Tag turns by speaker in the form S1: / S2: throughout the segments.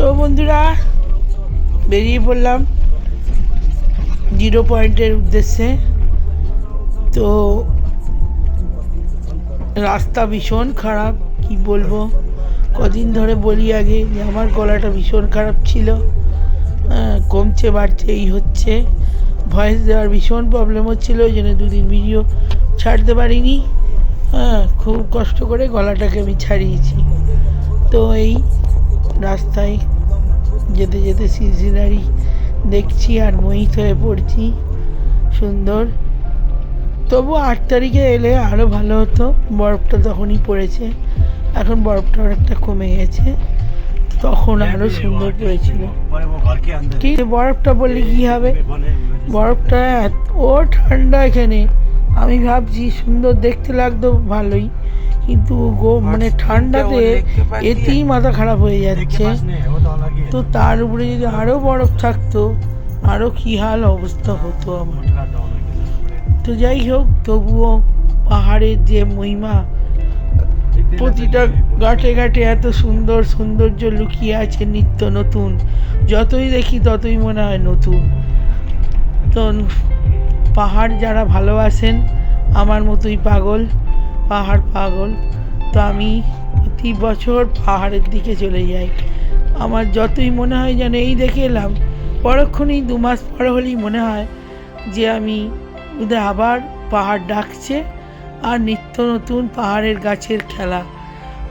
S1: তো বন্ধুরা বেরিয়ে পড়লাম জিরো পয়েন্টের উদ্দেশ্যে। তো রাস্তা ভীষণ খারাপ, কি বলবো। কদিন ধরে বলি আগে যে আমার গলাটা ভীষণ খারাপ ছিল, কমছে বাড়ছে এই হচ্ছে। ভয়েস দেওয়ার ভীষণ প্রবলেম হচ্ছিলো, ওই জন্য দুদিন ভিডিও ছাড়তে পারিনি। খুব কষ্ট করে গলাটাকে আমি ছাড়িয়েছি। তো এই রাস্তায় যেতে যেতে সিনারি দেখছি আর মোহিত হয়ে পড়ছি। সুন্দর। তবু 8 তারিখে এলে আরও ভালো হতো, বরফটা তখনই পড়েছে। এখন বরফটা অনেকটা কমে গেছে, তখন আরও সুন্দর পড়েছিল। ঠিক বরফটা বললে কী হবে, বরফটা ও ঠান্ডা এখানে। আমি ভাবছি সুন্দর দেখতে লাগতো ভালোই, কিন্তু মানে ঠান্ডাতে এতেই মাথা খারাপ হয়ে যাচ্ছে। তো তার উপরে যদি আরও বরফ থাকতো আরও কী হাল অবস্থা হতো আমার। তো যাই হোক, তবুও পাহাড়ের যে মহিমা, প্রতিটা ঘাটে ঘাটে এত সুন্দর সৌন্দর্য লুকিয়ে আছে, নিত্য নতুন। যতই দেখি ততই মনে হয় নতুন। তো পাহাড় যারা ভালোবাসেন, আমার মতোই পাগল, পাহাড় পাগল। তো আমি প্রতি বছর পাহাড়ের দিকে চলে যাই। আমার যতই মনে হয় যেন এই দেখে এলাম, পরক্ষণেই 2 মাস পর হলেই মনে হয় যে আমি ওদের আবার পাহাড় ডাকছে, আর নিত্য নতুন পাহাড়ের গাছের খেলা।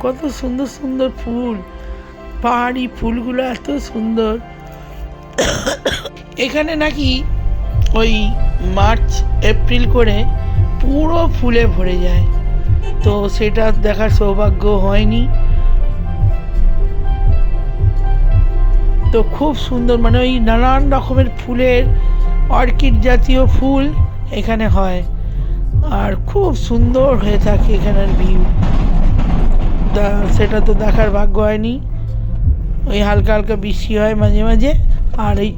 S1: কত সুন্দর সুন্দর ফুল, পাহাড়ি ফুলগুলো এত সুন্দর। এখানে নাকি ওই মার্চ এপ্রিল করে পুরো ফুলে ভরে যায়, তো সেটা দেখার সৌভাগ্য হয়নি। তো খুব সুন্দর, মানে ওই নানান রকমের ফুলের, অর্কিড জাতীয় ফুল এখানে হয়, আর খুব সুন্দর হয়ে থাকে এখানের ভিউ। সেটা তো দেখার ভাগ্য হয়নি। ওই হালকা হালকা বৃষ্টি হয় মাঝে মাঝে, আর এই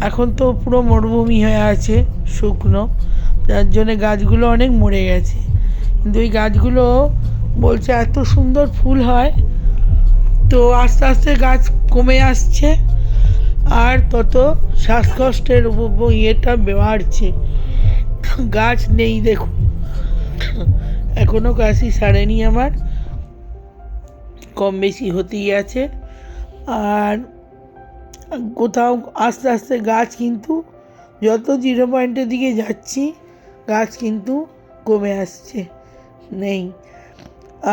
S1: এখন তো পুরো মরুভূমি হয়ে আছে, শুকনো, যার জন্যে গাছগুলো অনেক মরে গেছে। কিন্তু ওই গাছগুলো বলছে এত সুন্দর ফুল হয়। তো আস্তে আস্তে গাছ কমে আসছে, আর তত শ্বাসকষ্টের ইয়েটা বাড়ছে। গাছ নেই দেখুন, এখনও কাশি সারেনি আমার, কম বেশি হতেই আছে। আর কোথাও আস্তে আস্তে গাছ কিন্তু, যত জিরো পয়েন্টের দিকে যাচ্ছি গাছ কিন্তু কমে আসছে, নেই।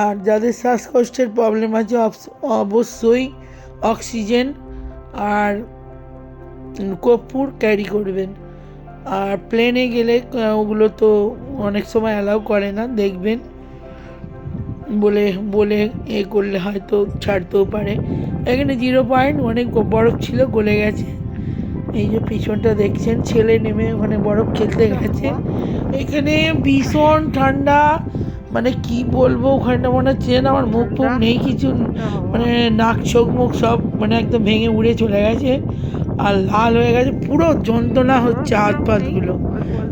S1: আর যাদের শ্বাসকষ্টের প্রবলেম আছে অবশ্যই অক্সিজেন আর কর্পূর ক্যারি করবেন। আর প্লেনে গেলে ওগুলো তো অনেক সময় অ্যালাউ করে না, দেখবেন, বলে বলে এ করলে হয়তো ছাড়তেও পারে। এখানে জিরো পয়েন্ট অনেক বরফ ছিল, গলে গেছে। এই যে পিছনটা দেখছেন, ছেলে নেমে ওখানে বরফ খেলতে গেছে। এখানে ভীষণ ঠান্ডা, মানে কি বলবো, ওখানটা মনে হচ্ছে না আমার মুখ ফুক নেই কিছু, মানে নাক চোখ মুখ সব মানে একদম ভেঙে উড়ে চলে গেছে, আর লাল হয়ে গেছে, পুরো যন্ত্রণা হচ্ছে হাত পাতগুলো।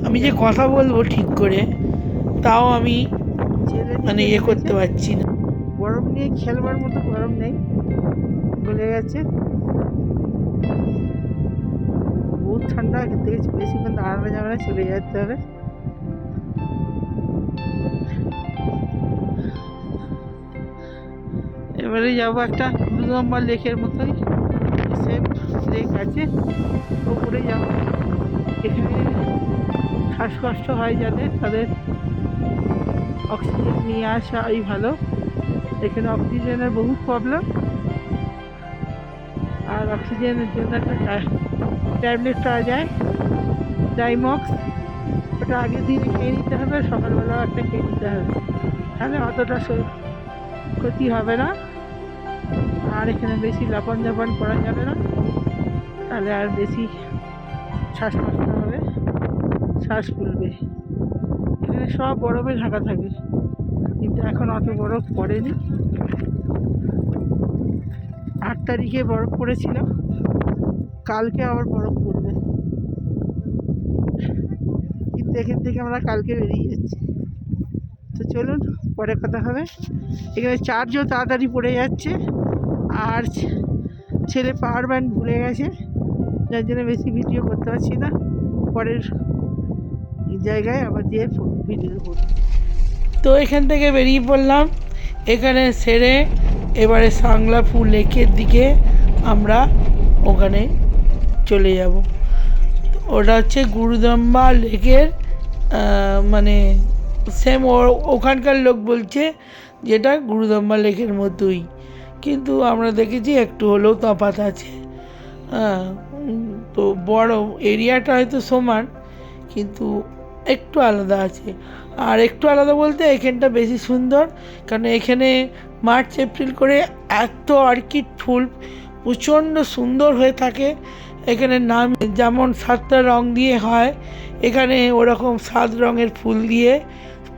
S1: আমি যে কথা বলবো ঠিক করে, তাও আমি মানে ইয়ে করতে পারছি না।
S2: বরফ নিয়ে খেলবার মতো বরফ নেই, গলে গেছে, বহুত ঠান্ডা। এখান থেকে বেশিক্ষণ দাঁড়ানো যাবে না, চলে যেতে হবে। এবারে যাবো একটা 2 নম্বর লেকের মতোই, সেম লেক আছে, ওপরে যাবো। এখানে শ্বাসকষ্ট হয় যাদের, তাদের অক্সিজেন নিয়ে আসাই ভালো। এখানে অক্সিজেনের বহু প্রবলেম, আর অক্সিজেনের জন্য একটা ট্যাবলেট পাওয়া যায়, ডাইমক্স। ওটা আগের দিনে খেয়ে নিতে হবে, সকালবেলাও একটা খেয়ে নিতে হবে, তাহলে অতটা ক্ষতি হবে না। আর এখানে বেশি লাপান জাপান করা যাবে না, তাহলে আর বেশি শ্বাসকষ্ট হবে, শ্বাস ফুলবে। এখানে সব বরফে ঢাকা থাকে, কিন্তু এখন অত বরফ পড়েনি। 8 তারিখে বরফ পড়েছিল, কালকে আবার বরফ পড়বে, কিন্তু এখান থেকে আমরা কালকে বেরিয়ে যাচ্ছি। তো চলুন, পরে কথা হবে। এখানে চার্জও তাড়াতাড়ি পড়ে যাচ্ছে, আর ছেলে পাওয়ার ব্যাংক ভুলে গেছে, যার জন্য বেশি ভিডিও করতে পারছি না। পরের জায়গায় আবার দিয়ে ভিডিও করছি।
S1: তো এখান থেকে বেরিয়ে পড়লাম, এখানে সেরে এবারে সাংলাফু লেকের দিকে আমরা ওখানে চলে যাব। ওটা হচ্ছে গুরুদম্বা লেকের মানে সেম ওখানকার লোক বলছে যেটা গুরুদম্বা লেকের মতোই, কিন্তু আমরা দেখেছি একটু হলেও তফাৎ আছে। তো বড় এরিয়াটা হয়তো সমান, কিন্তু একটু আলাদা আছে। আর একটু আলাদা বলতে এখানটা বেশি সুন্দর, কারণ এখানে মার্চ এপ্রিল করে এত অর্কিড ফুল প্রচণ্ড সুন্দর হয়ে থাকে। এখানে নাম যেমন 7টা রং দিয়ে হয়, এখানে ওরকম 7 রঙের ফুল দিয়ে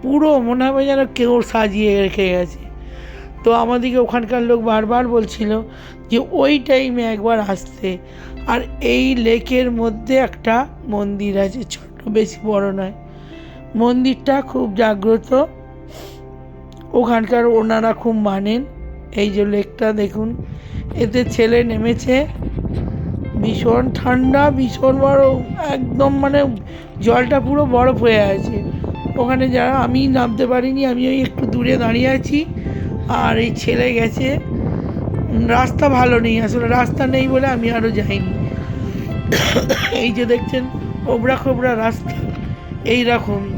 S1: পুরো মনে হবে যেন কেউ সাজিয়ে রেখে গেছে। তো আমাদেরকে ওখানকার লোক বারবার বলছিল যে ওই টাইমে একবার আসতে। আর এই লেকের মধ্যে একটা মন্দির আছে, ছোট, বেশি বড় নয়। মন্দিরটা খুব জাগ্রত, ওখানকার ওনারা খুব মানেন। এই যে লেকটা দেখুন, এতে ছেলে নেমেছে, ভীষণ ঠান্ডা, ভীষণ বরফ, একদম মানে জলটা পুরো বরফ হয়ে আছে ওখানে। যারা আমি নামতে পারিনি, আমি ওই একটু দূরে দাঁড়িয়ে আছি। আর এই ছেলে গেছে, রাস্তা ভালো নেই, আসলে রাস্তা নেই বলে আমি আরও যাইনি। এই যে দেখছেন ওবড়া খোবড়া রাস্তা এইরকমই,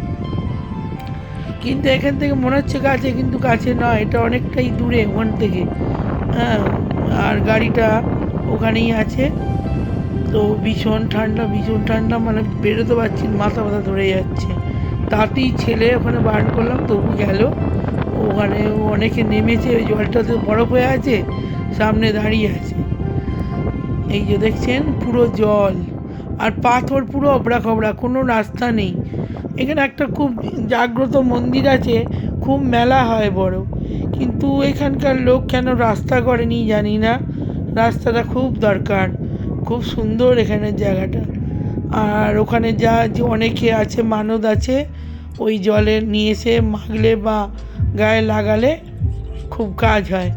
S1: কিন্তু এখান থেকে মনে হচ্ছে কাছে, কিন্তু কাছে নয়, এটা অনেকটাই দূরে ওখান থেকে। হ্যাঁ, আর গাড়িটা ওখানেই আছে। তো ভীষণ ঠান্ডা, ভীষণ ঠান্ডা, মানে বেরোতে পারছি না, মাথা ব্যথা ধরে যাচ্ছে। তাতেই ছেলে ওখানে বারণ করলাম, তবু গেল। ওখানে অনেকে নেমেছে, ওই জলটাতে বরফ হয়ে আছে, সামনে দাঁড়িয়ে আছে। এই যে দেখছেন পুরো জল আর পাথর, পুরো অবড়া খবড়া, কোনো রাস্তা নেই। এখানে একটা খুব জাগ্রত মন্দির আছে, খুব মেলা হয় বড়, কিন্তু এখানকার লোক কেন রাস্তা করেনি জানি না। রাস্তাটা খুব দরকার, খুব সুন্দর এখানের জায়গাটা। আর ওখানে যা যে অনেকে আছে, মানত আছে, ওই জলে নিয়ে এসে মাখলে বা গায়ে লাগালে খুব কাজ হয়,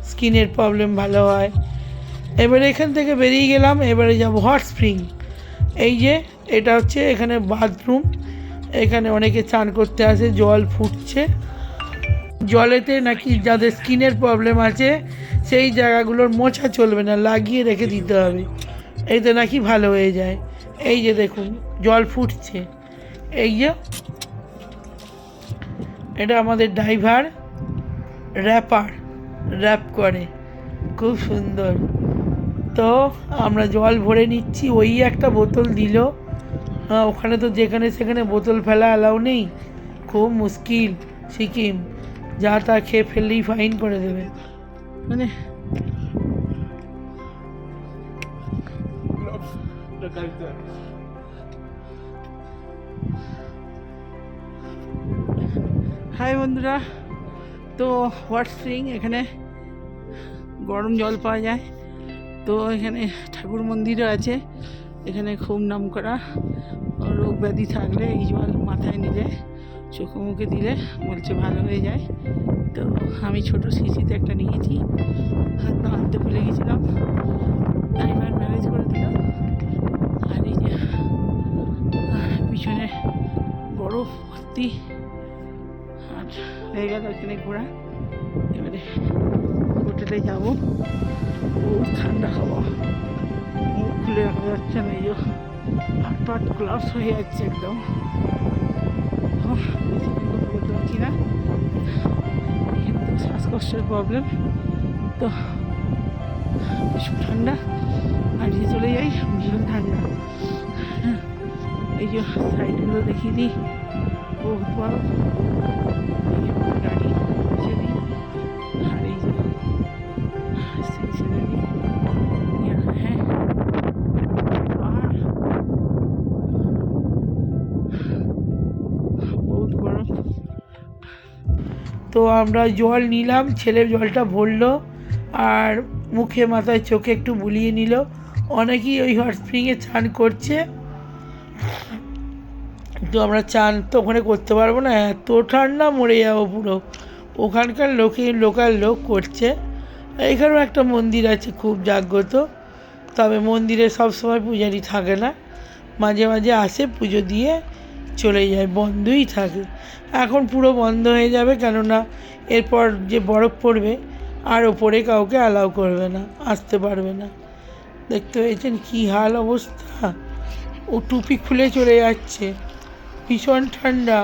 S1: স্কিনের প্রবলেম ভালো হয়। এবারে এখান থেকে বেরিয়ে গেলাম, এবারে যাব হট স্প্রিং। এই যে এটা হচ্ছে এখানে বাথরুম, এখানে অনেকে চান করতে আসে, জল ফুটছে। জলেতে নাকি যাদের স্কিনের প্রবলেম আছে সেই জায়গাগুলোর মোছা চলবে না, লাগিয়ে রেখে দিতে হবে, এতে নাকি ভালো হয়ে যায়। এই যে দেখুন জল ফুটছে। এই যে এটা আমাদের ড্রাইভার র্যাপ করে, খুব সুন্দর। তো আমরা জল ভরে নিচ্ছি, ওই একটা বোতল দিল। ওখানে তো যেখানে সেখানে বোতল ফেলা অ্যালাউ নেই, খুব মুশকিল। সিকিম যা তা খেয়ে ফেললেই ফাইন করে দেবে।
S2: মানে হাই বন্ধুরা, তো হট স্প্রিং, এখানে গরম জল পাওয়া যায়। তো এখানে ঠাকুর মন্দিরও আছে, এখানে খুব নাম করা। রোগ ব্যাধি থাকলে এই জল মাথায় নিলে, চোখে মুখে দিলে বলছে ভালো হয়ে যায়। তো আমি ছোট শিশিতে একটা নিয়েছি, হাত আনতে ভুলে গেছিলাম, ড্রাইভার ম্যানেজ করে দিল। আর এই যে পিছনে বরফ ভর্তি, আর হয়ে গেল এখানে ঘোরা। এবারে হোটেলে যাবো, খুব ঠান্ডা হাওয়া, মুখ খুলে রাখা যাচ্ছে না, এই হাত পাট গ্লাভস হয়ে যাচ্ছে একদম। বেশি কথা বলতে পারছি না, এখানে তো শ্বাসকষ্টের প্রবলেম। তো ভীষণ ঠান্ডা, আর যে চলে যাই ভীষণ ঠান্ডা। এই যে সাইডগুলো দেখিয়ে দিই, বহুত বরফ। এই যে আমার গাড়ি চলি, আর এই যে সেই সিনারি, হ্যাঁ, আর বহুত বরফ।
S1: তো আমরা জল নিলাম, ছেলে জলটা ভরলো আর মুখে মাথায় চোখে একটু বুলিয়ে নিল। অনেকেই ওই হট স্প্রিংয়ে চান করছে, তো আমরা চান তো ওখানে করতে পারবো না, এত ঠান্ডা, মরে যাবো পুরো। ওখানকার লোকাল লোক করছে, এখানেও একটা মন্দির আছে খুব জাগ্রত, তবে মন্দিরে সবসময় পূজারি থাকে না, মাঝে মাঝে আসে পুজো দিয়ে চলে যায়, বন্ধই থাকে। এখন পুরো বন্ধ হয়ে যাবে, কেননা এরপর যে বরফ পড়বে আর ওপরে কাউকে অ্যালাউ করবে না, আসতে পারবে না। দেখতে পেয়েছেন কী হাল অবস্থা, ও টুপি খুলে চলে যাচ্ছে, ভীষণ ঠান্ডা।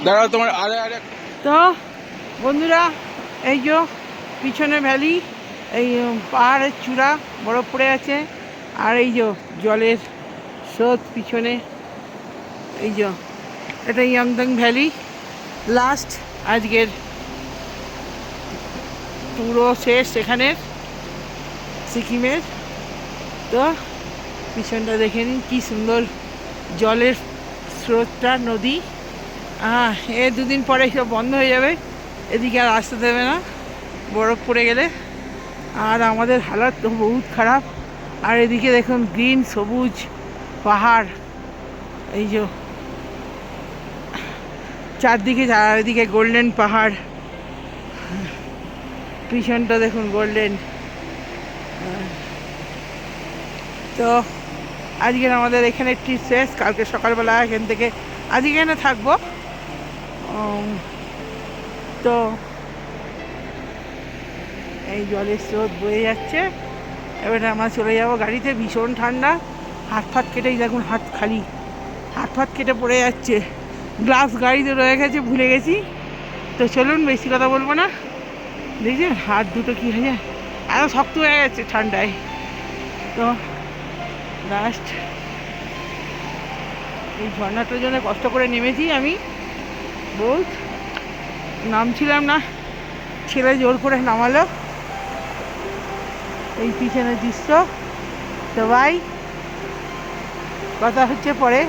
S3: দাঁড়াও তোমার আরে আরে
S2: তো বন্ধুরা, এই যে পিছনে ভ্যালি, এই পাহাড়ের চূড়া বরফ পড়ে আছে, আর এই যে জলের স্রোত পিছনে, এই যে এটা ইয়াংদাং ভ্যালি। লাস্ট আজকের পুরো শেষ এখানের সিকিমের। তো পিছনটা দেখে নিন কী সুন্দর জলের স্রোতটা, নদী। এ দুদিন পরে সব বন্ধ হয়ে যাবে, এদিকে আর আসতে দেবে না বরফ পড়ে গেলে। আর আমাদের হালত তো বহুত খারাপ। আর এদিকে দেখুন গ্রিন সবুজ পাহাড়, এই যে চারদিকে, চারিদিকে গোল্ডেন পাহাড়, পিছনটা দেখুন গোল্ডেন। তো আজকের আমাদের এখানে ট্রিপ শেষ, কালকে সকালবেলা এখান থেকে আজকে এখানে থাকবো। তো এই জলের স্রোত বয়ে যাচ্ছে, এবারে আমরা চলে যাব গাড়িতে। ভীষণ ঠান্ডা, হাত ফাত কেটেই দেখুন, হাত খালি, হাত ফাত কেটে পড়ে যাচ্ছে। গ্লাভস গাড়িতে রয়ে গেছে, ভুলে গেছি। তো চলুন, বেশি কথা বলবো না। দেখছেন হাত দুটো কী হয়ে যায়, এত শক্ত হয়ে গেছে ঠান্ডায়। তো লাস্ট এই ঝর্ণাটার জন্য কষ্ট করে নেমেছি আমি, বহুত নামছিলাম না, ছেলে জোর করে নামালো। এই পিছনের দৃশ্য। তো ভাই, কথা হচ্ছে পরে।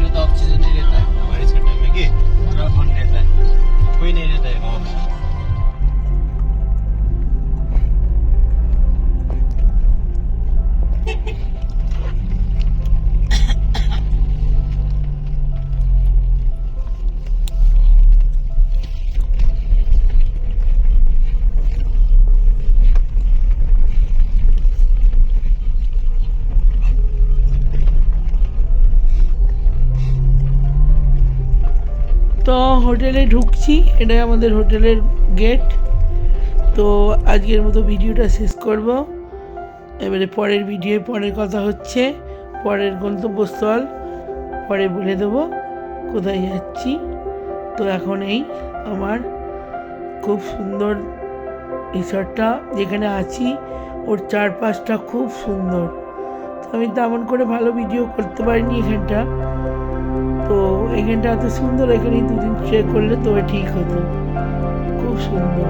S4: में तो ऑक्सीजन नहीं रहता है बारिश के टाइम में कि पूरा बंद रहता है कोई नहीं रहता है गाँव में
S1: তো হোটেলে ঢুকছি, এটাই আমাদের হোটেলের গেট। তো আজকের মতো ভিডিওটা শেষ করব। এবারে পরের ভিডিও পরের কথা হচ্ছে, পরের গন্তব্যস্থল পরে বলে দেবো কোথায় যাচ্ছি। তো এখন এই আমার খুব সুন্দর রিসর্টটা যেখানে আছি, ওর চারপাশটা খুব সুন্দর। তো আমি তেমন করে ভালো ভিডিও করতে পারিনি এখানটা, তো এখানটা এত সুন্দর, এখানেই দুদিন স্টে করলে তবে ঠিক হতো। খুব সুন্দর।